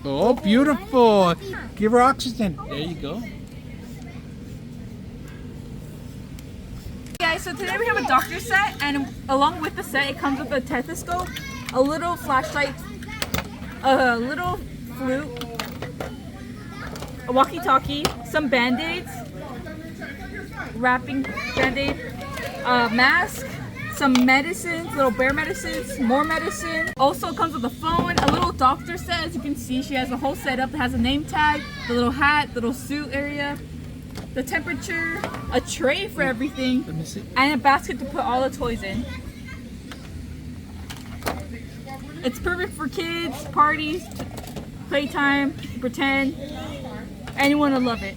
Oh, beautiful. Give her oxygen. There you go. Guys, so today we have a doctor set, and along with the set, it comes with a stethoscope, a little flashlight, a little flute, a walkie-talkie, some band-aids, wrapping band-aid, a mask, some medicines, little bear medicines, more medicine. Also comes with a phone, a little doctor set. As you can see, she has a whole setup. It has a name tag, the little hat, the little suit area, the temperature, a tray for everything, Let me see. and a basket to put all the toys in. It's perfect for kids, parties, playtime, pretend. Anyone will love it.